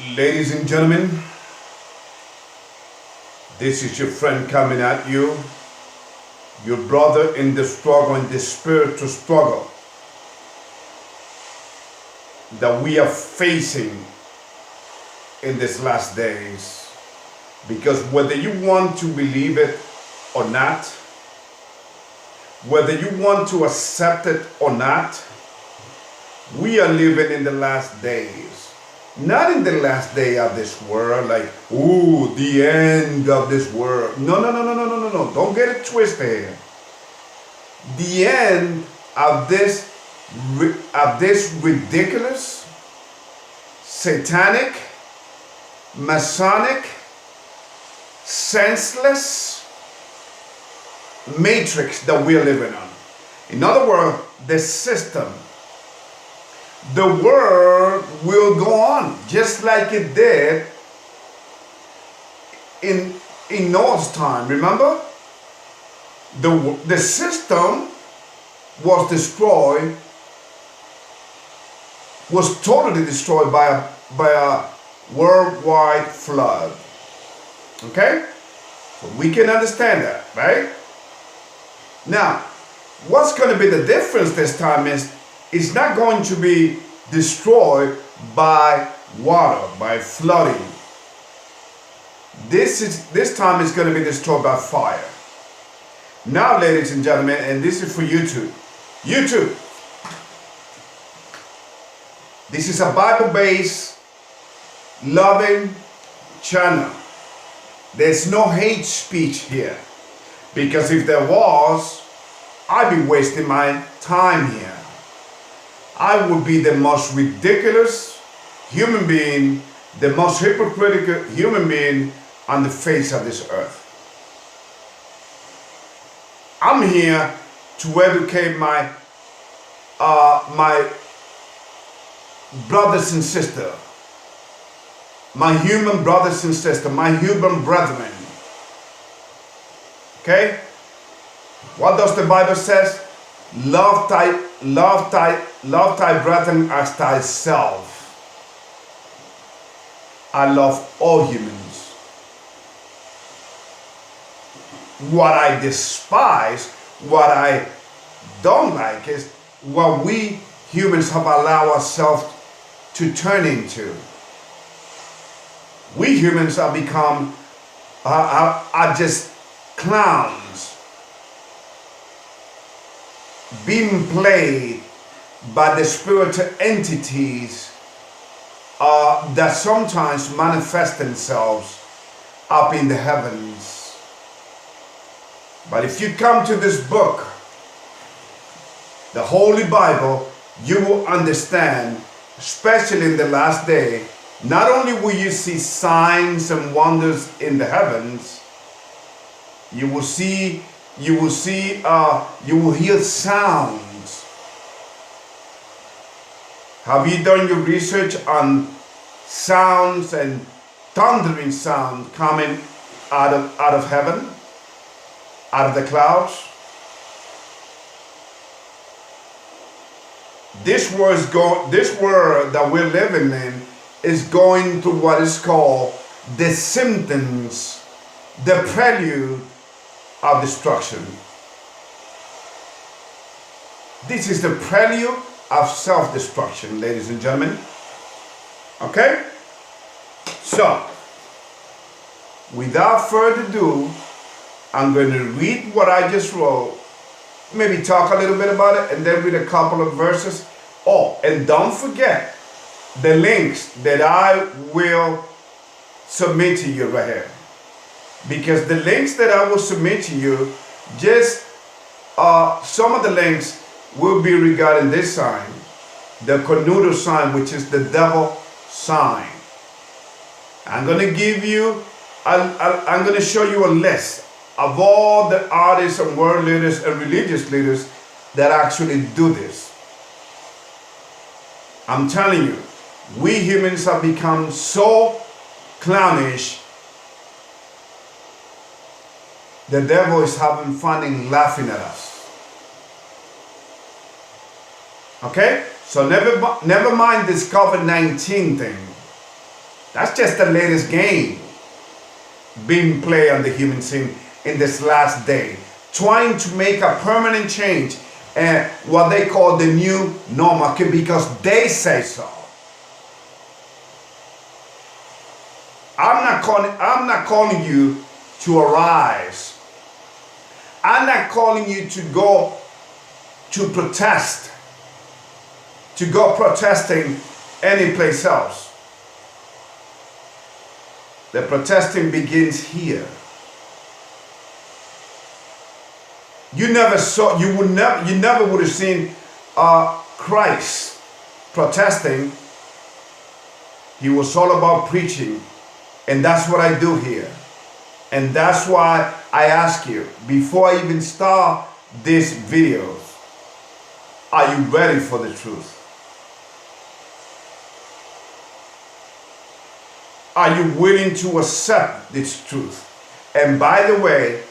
Ladies and gentlemen, this is your friend coming at you, your brother in the struggle, in the spiritual struggle that we are facing in these last days. Because whether you want to believe it or not, whether you want to accept it or not, we are living in the last days. Not in the last day of this world, like, ooh, the end of this world. No. Don't get it twisted here. The end of this ridiculous, satanic, Masonic, senseless matrix that we're living on. In other words, the system. The world will go on just like it did in Noah's time. Remember? The system was destroyed, was totally destroyed by a worldwide flood. Okay? So we can understand that, right? Now, what's going to be the difference this time is it's not going to be destroyed by water, by flooding. This time it's going to be destroyed by fire. Now, ladies and gentlemen, and this is for YouTube. YouTube. This is a Bible-based, loving channel. There's no hate speech here. Because if there was, I'd be wasting my time here. I would be the most ridiculous human being, the most hypocritical human being on the face of this earth. I'm here to educate my brothers and sisters, my human brothers and sisters, my human brethren. Okay? What does the Bible says? Love thy brethren as thyself. I love all humans. What I despise, what I don't like is what we humans have allowed ourselves to turn into. We humans have become are just clowns being played by the spiritual entities that sometimes manifest themselves up in the heavens. But if you come to this book, the Holy Bible, you will understand, especially in the last day, not only will you see signs and wonders in the heavens, you will hear sounds. Have you done your research on sounds and thundering sound coming out of heaven, out of the clouds? This world that we're living in is going through what is called the symptoms, the prelude of destruction. This is the prelude of self-destruction, ladies and gentlemen. Okay? So, without further ado, I'm going to read what I just wrote, maybe talk a little bit about it, and then read a couple of verses. Oh, and don't forget the links that I will submit to you right here. Because the links that I will submit to you, just some of the links will be regarding this sign, the cornudo sign, which is the devil sign. I'm going to give you, I'm going to show you a list of all the artists and world leaders and religious leaders that actually do this. I'm telling you, we humans have become so clownish. The devil is having fun and laughing at us. Okay? So never mind this COVID-19 thing. That's just the latest game being played on the human scene in this last day, trying to make a permanent change and what they call the new normal because they say so. I'm not calling you to arise. I'm not calling you to go to protest, to go protesting any place else. The protesting begins here. You never would have seen Christ protesting. He was all about preaching, and that's what I do here. And that's why I ask you, before I even start these videos, are you ready for the truth? Are you willing to accept this truth? And by the way,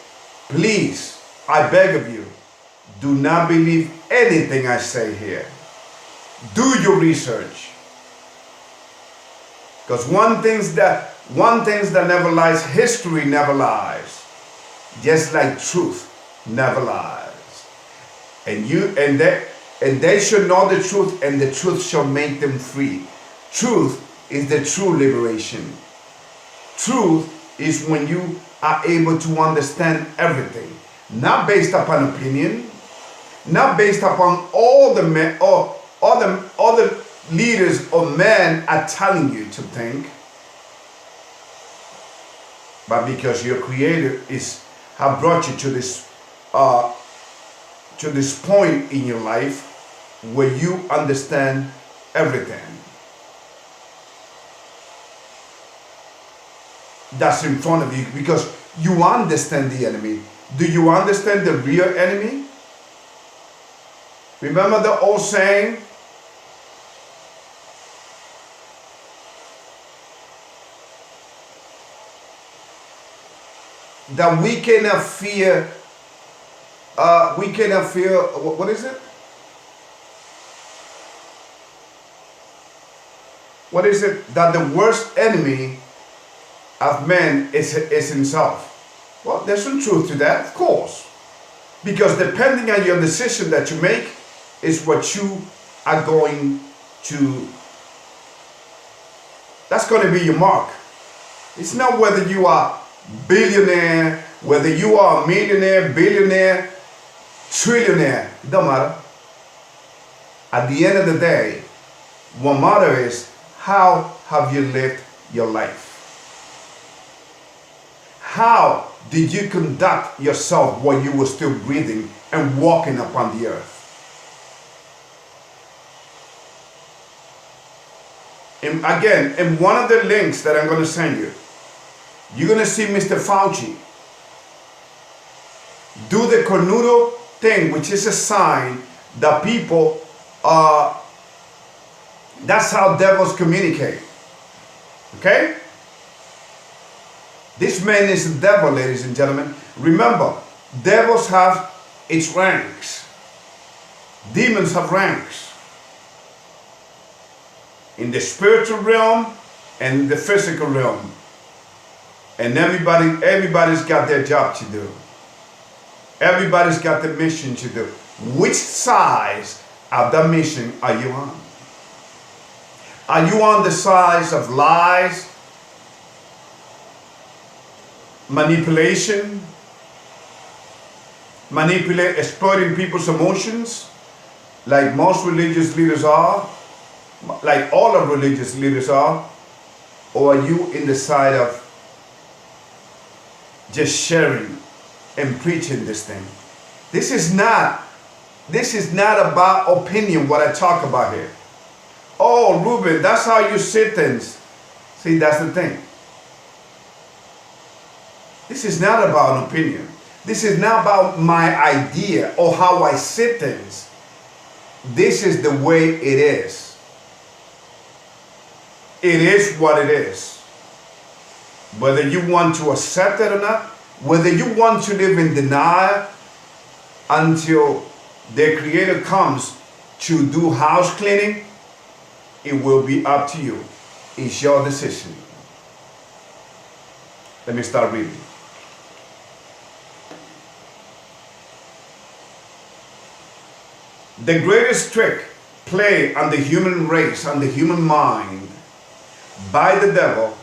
please, I beg of you, do not believe anything I say here. Do your research. Because one thing that never lies, history never lies. Just like truth never lies. And they should know the truth, and the truth shall make them free. Truth is the true liberation. Truth is when you are able to understand everything, not based upon opinion, not based upon all the leaders of man are telling you to think, but because your Creator have brought you to this point in your life where you understand everything that's in front of you, because you understand the enemy. Do you understand the real enemy? Remember the old saying? That we cannot fear, what is it? What is it? That the worst enemy of man is himself. Well, there's some truth to that, of course. Because depending on your decision that you make is what you are going to, that's going to be your mark. It's not whether you are billionaire, whether you are a millionaire, billionaire, trillionaire. It don't matter. At the end of the day, what matters is how have you lived your life? How did you conduct yourself while you were still breathing and walking upon the earth? And again, in one of the links that I'm going to send you, you're going to see Mr. Fauci do the cornudo thing, which is a sign that people, that's how devils communicate. Okay? This man is the devil, ladies and gentlemen. Remember, devils have its ranks. Demons have ranks. In the spiritual realm and the physical realm. And everybody's got their job to do. Everybody's got the mission to do. Which side of the mission are you on? Are you on the side of lies, manipulation, exploiting people's emotions, like most religious leaders are, like all of religious leaders are? Or are you in the side of just sharing and preaching this thing? This is not about opinion, what I talk about here. Oh, Ruben, that's how you see things. See, that's the thing. This is not about an opinion. This is not about my idea or how I see things. This is the way it is. It is what it is. Whether you want to accept it or not, whether you want to live in denial until the Creator comes to do house cleaning, it will be up to you. It's your decision. Let me start reading. The greatest trick played on the human race, on the human mind by the devil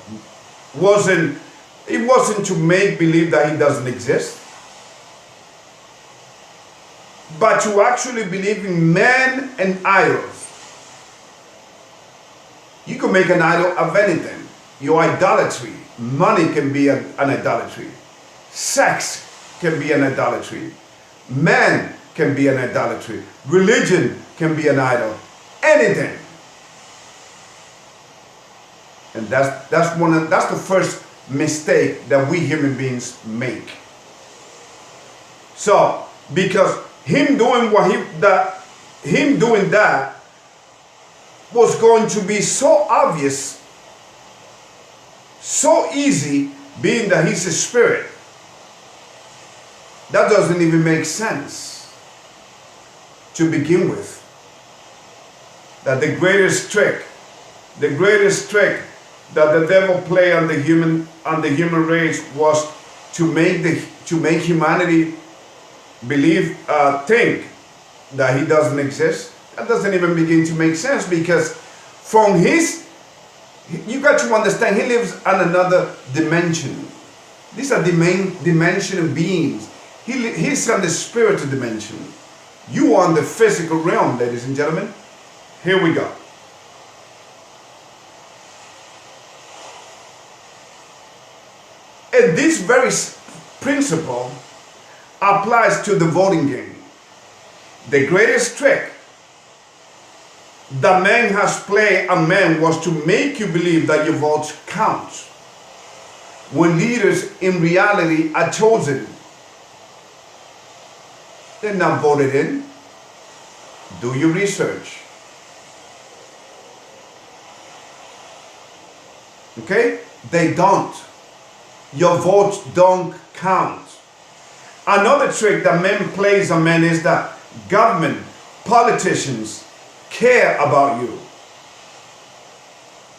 wasn't to make believe that he doesn't exist, but to actually believe in men and idols. You can make an idol of anything. Your idolatry. Money can be an idolatry. Sex can be an idolatry. Man can be an idolatry. Religion can be an idol. Anything. And that's the first mistake that we human beings make. So, because him doing that was going to be so obvious, so easy, being that he's a spirit. That doesn't even make sense to begin with. That the greatest trick that the devil played on the human race was to make humanity think that he doesn't exist. That doesn't even begin to make sense, because you got to understand, he lives on another dimension. These are the main dimension of beings. He's on the spiritual dimension. You are on the physical realm, ladies and gentlemen. Here we go. And this very principle applies to the voting game. The greatest trick that man has played on man was to make you believe that your votes count, when leaders in reality are chosen. They're not voted in. Do your research. Okay? They don't. Your votes don't count. Another trick that man plays on men is that government, politicians care about you.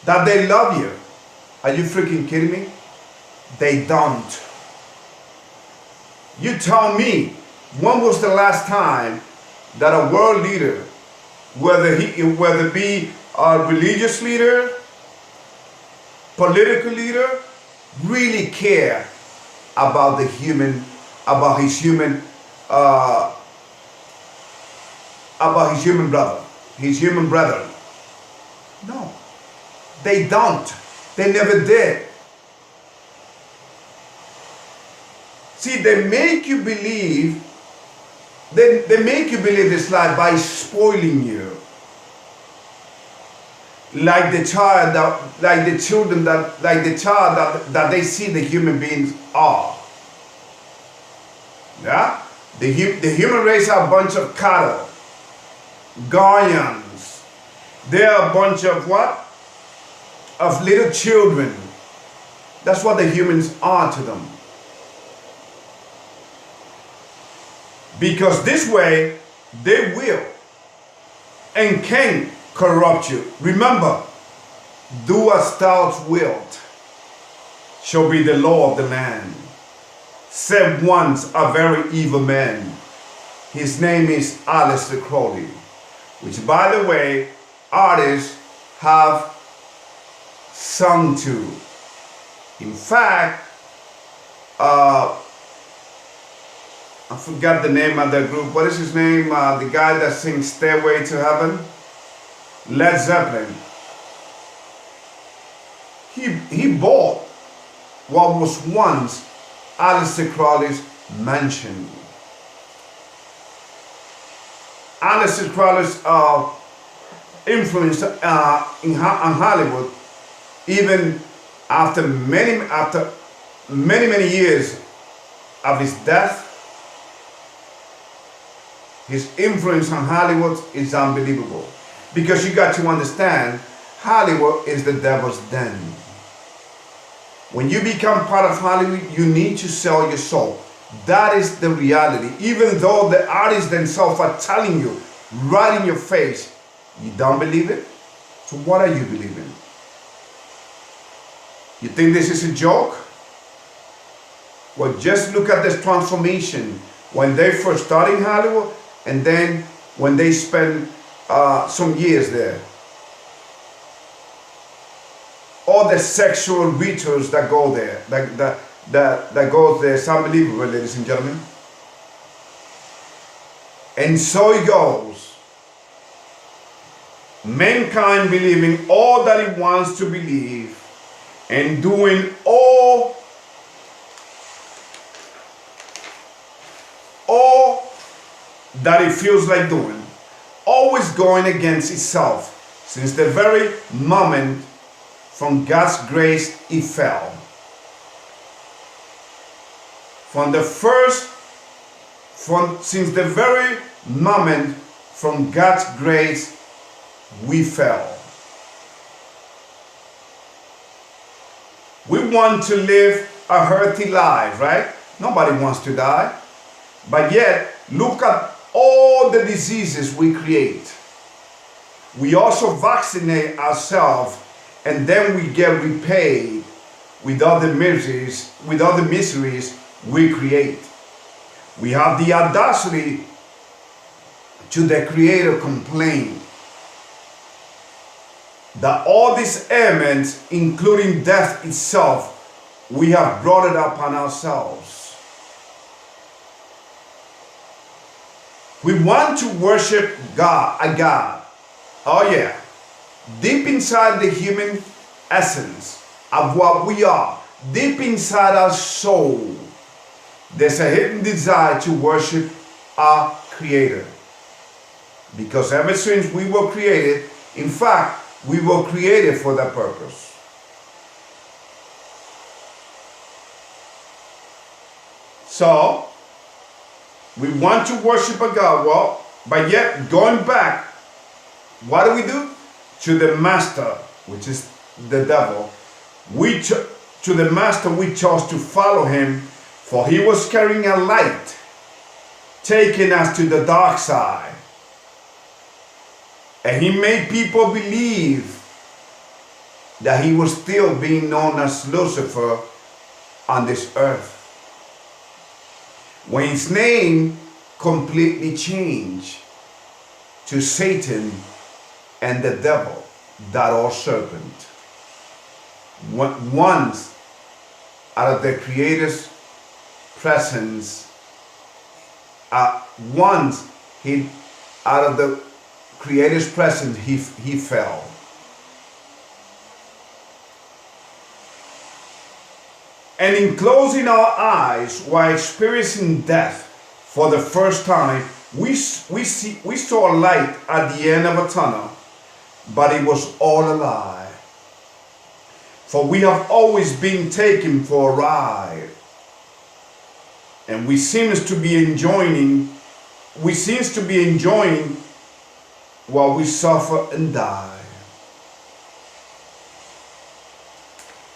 That they love you. Are you freaking kidding me? They don't. You tell me, when was the last time that a world leader, whether it be a religious leader, political leader, really care about his human brother, his human brethren? No, they don't. They never did. See, they make you believe this lie by spoiling you. Like the child that they see the human beings are. Yeah? The human race are a bunch of cattle. Guardians. They are a bunch of what? Of little children. That's what the humans are to them. Because this way, they will and can corrupt you. Remember, do as thou wilt shall be the law of the land. Said once a very evil man. His name is Aleister Crowley, which, by the way, artists have sung to. In fact, I forgot the name of the group. What is his name? The guy that sings Stairway to Heaven? Led Zeppelin. He bought what was once Aleister Crowley's mansion. Aleister Crowley's influence in Hollywood, even after many years of his death, his influence on Hollywood is unbelievable. Because you got to understand, Hollywood is the devil's den. When you become part of Hollywood, you need to sell your soul. That is the reality. Even though the artists themselves are telling you right in your face, you don't believe it? So what are you believing? You think this is a joke? Well, just look at this transformation when they first started in Hollywood, and then when they spend some years there. All the sexual rituals that go there, that goes there, it's unbelievable, ladies and gentlemen. And so it goes. Mankind believing all that it wants to believe and doing all that it feels like doing, always going against itself since the very moment from God's grace it fell. Since the very moment from God's grace we fell. We want to live a healthy life, right? Nobody wants to die. But yet, look at all the diseases we create. We also vaccinate ourselves, and then we get repaid with all the miseries we create. We have the audacity to the Creator complain that all these ailments, including death itself, we have brought it upon ourselves. We want to worship a God. Oh yeah. Deep inside the human essence of what we are, deep inside our soul, there's a hidden desire to worship our Creator. Because ever since we were created, in fact, we were created for that purpose. So, we want to worship a God, well, but yet going back, what do? To the master, which is the devil. To the master we chose to follow him, for he was carrying a light, taking us to the dark side. And he made people believe that he was still being known as Lucifer on this earth, when his name completely changed to Satan and the devil, that old serpent. Once out of the Creator's presence, once he out of the Creator's presence, he fell. And in closing our eyes while experiencing death for the first time, we saw a light at the end of a tunnel, but it was all a lie. For we have always been taken for a ride, and we seems to be enjoying while we suffer and die.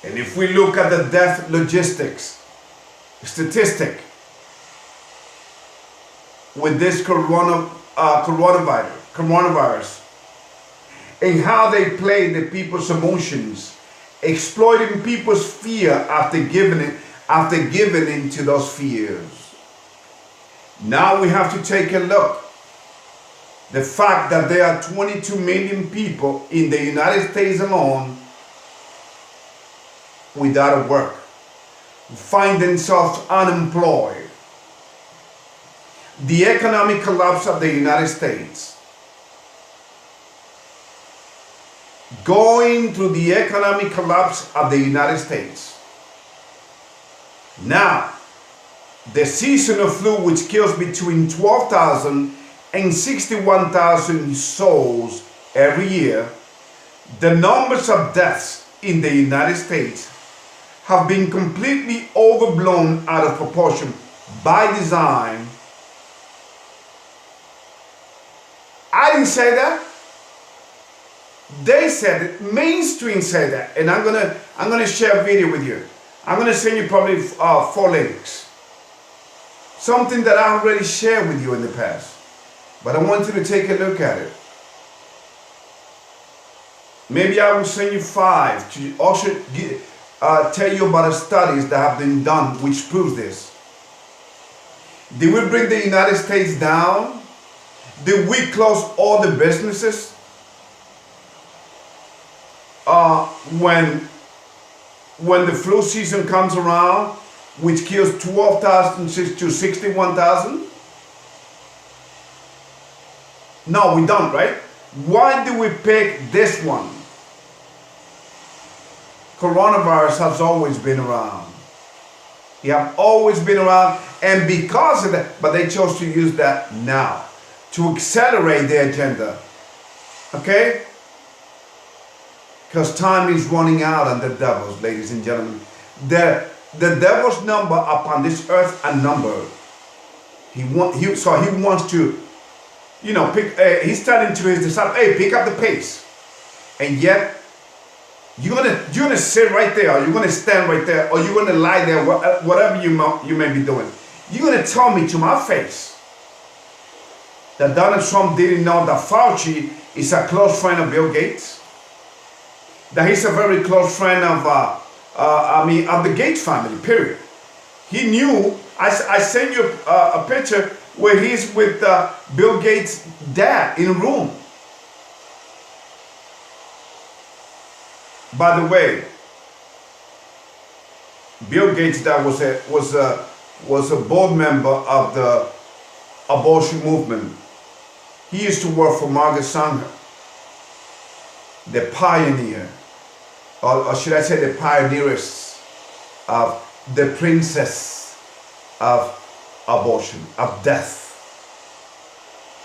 And if we look at the death statistic with this coronavirus, and how they play the people's emotions, exploiting people's fear after giving into those fears. Now we have to take a look. The fact that there are 22 million people in the United States alone without a work, find themselves unemployed. The economic collapse of the United States. Going through the economic collapse of the United States. Now, the seasonal flu, which kills between 12,000 and 61,000 souls every year, the numbers of deaths in the United States have been completely overblown out of proportion by design. I didn't say that. They said it. Mainstream said that. And I'm gonna share a video with you. I'm gonna send you probably 4 links. Something that I already shared with you in the past. But I want you to take a look at it. Maybe I will send you 5 to also tell you about the studies that have been done which proves this. Did we bring the United States down? Did we close all the businesses? When the flu season comes around, which kills 12,000 to 61,000? No, we don't, right? Why do we pick this one? Coronavirus has always been around. They have always been around, and because of that, but they chose to use that now to accelerate their agenda. Okay? Because time is running out on the devils, ladies and gentlemen. The devil's number upon this earth are numbered. So he wants to, he's telling to his disciples, hey, pick up the pace. And yet, you're gonna sit right there, or you're gonna stand right there, or you're gonna lie there, whatever you may be doing. You're gonna tell me to my face that Donald Trump didn't know that Fauci is a close friend of Bill Gates, that he's a very close friend of the Gates family. Period. He knew. I sent you a picture where he's with Bill Gates' dad in a room. By the way, Bill Gates' dad was a board member of the abortion movement. He used to work for Margaret Sanger, the pioneer, or should I say the pioneeress of the princess of abortion, of death.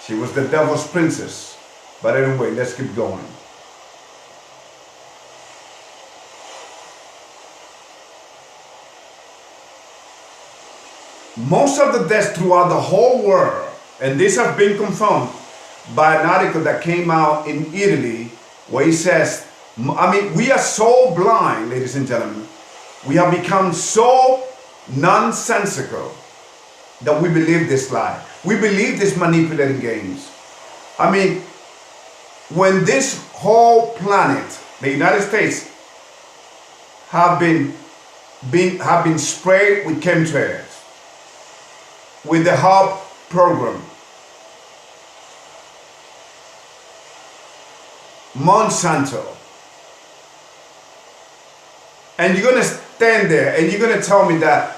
She was the devil's princess. But anyway, let's keep going. Most of the deaths throughout the whole world, and this has been confirmed by an article that came out in Italy, where he says, we are so blind, ladies and gentlemen, we have become so nonsensical that we believe this lie. We believe these manipulating games. When this whole planet, the United States, have been sprayed with chemtrails, with the HOPE program, Monsanto, and you're going to stand there and you're going to tell me that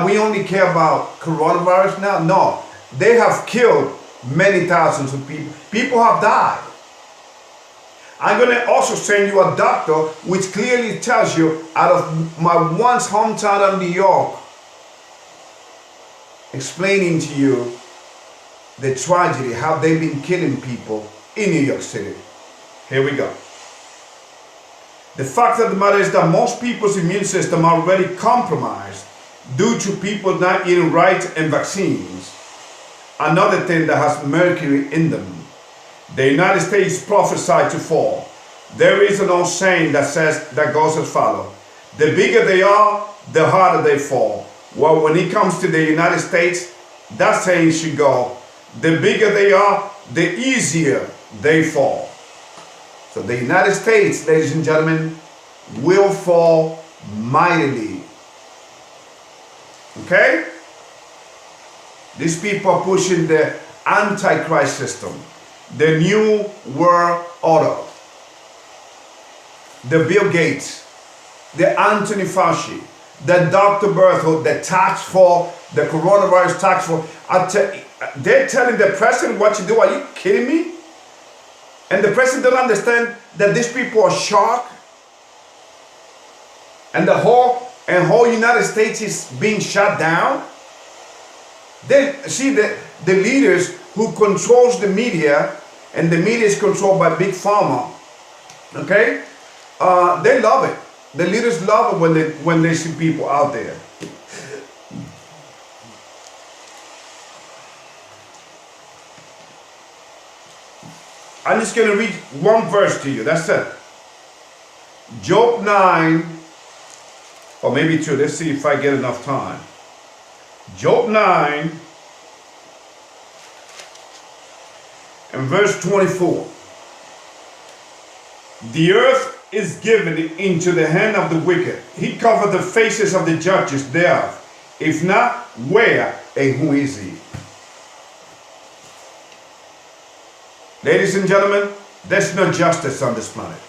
we only care about coronavirus now? No, they have killed many thousands of people. People have died. I'm going to also send you a doctor which clearly tells you, out of my once hometown of New York, explaining to you the tragedy, how they've been killing people in New York City. Here we go. The fact of the matter is that most people's immune system are already compromised due to people not eating right and vaccines. Another thing that has mercury in them. The United States prophesied to fall. There is an old saying that goes as follows: the bigger they are, the harder they fall. Well, when it comes to the United States, that saying should go: the bigger they are, the easier they fall. So the United States, ladies and gentlemen, will fall mightily. Okay? These people are pushing the Antichrist system, the New World Order, the Bill Gates, the Anthony Fauci, the Dr. Berthold, the the coronavirus tax force. They're telling the president what to do. Are you kidding me? And the president don't understand that these people are shocked, and the whole United States is being shut down. They see the leaders who controls the media, and the media is controlled by Big Pharma. Okay, they love it. The leaders love it when they see people out there. I'm just going to read one verse to you. That's it. Job 9, or maybe 2. Let's see if I get enough time. Job 9 and verse 24. The earth is given into the hand of the wicked. He covered the faces of the judges thereof. If not, where and who is he? Ladies and gentlemen, there's no justice on this planet.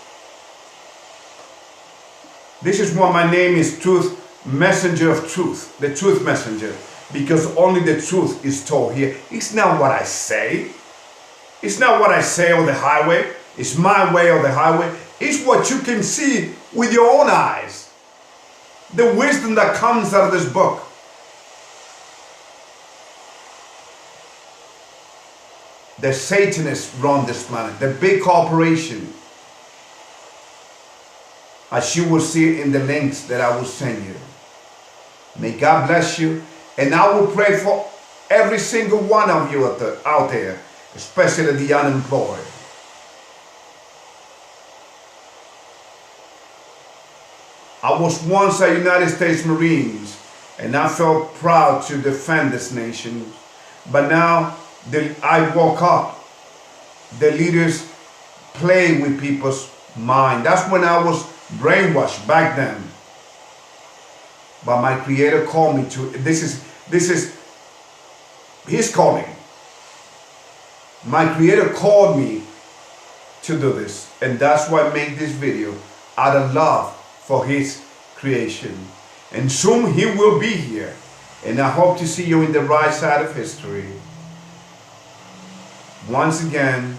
This is why my name is Truth, Messenger of Truth, the Truth Messenger, because only the truth is told here. It's not what I say. It's not what I say on the highway. It's my way or the highway. It's what you can see with your own eyes. The wisdom that comes out of this book. The Satanists run this planet, the big corporation. As you will see in the links that I will send you. May God bless you. And I will pray for every single one of you out there, especially the unemployed. I was once a United States Marines, and I felt proud to defend this nation. But now I woke up. The leaders play with people's mind. That's when I was brainwashed back then. But my Creator called me to, this is His calling. My Creator called me to do this. And that's why I make this video out of love for His creation. And soon He will be here. And I hope to see you in the right side of history. Once again,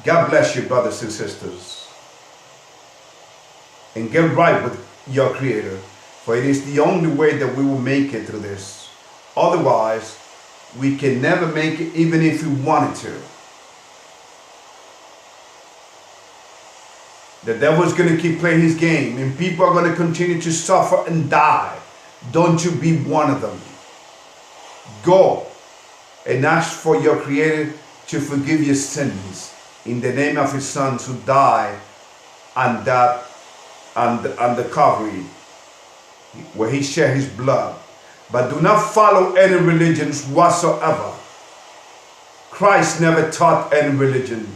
God bless you, brothers and sisters. And get right with your Creator. For it is the only way that we will make it through this. Otherwise, we can never make it even if we wanted to. The devil is going to keep playing his game, and people are going to continue to suffer and die. Don't you be one of them. Go and ask for your Creator to forgive your sins in the name of His Son who died on the Calvary, where He shed His blood. But do not follow any religions whatsoever. Christ never taught any religion.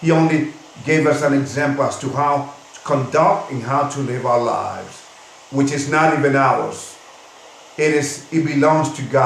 He only gave us an example as to how to conduct and how to live our lives, which is not even ours. It belongs to God.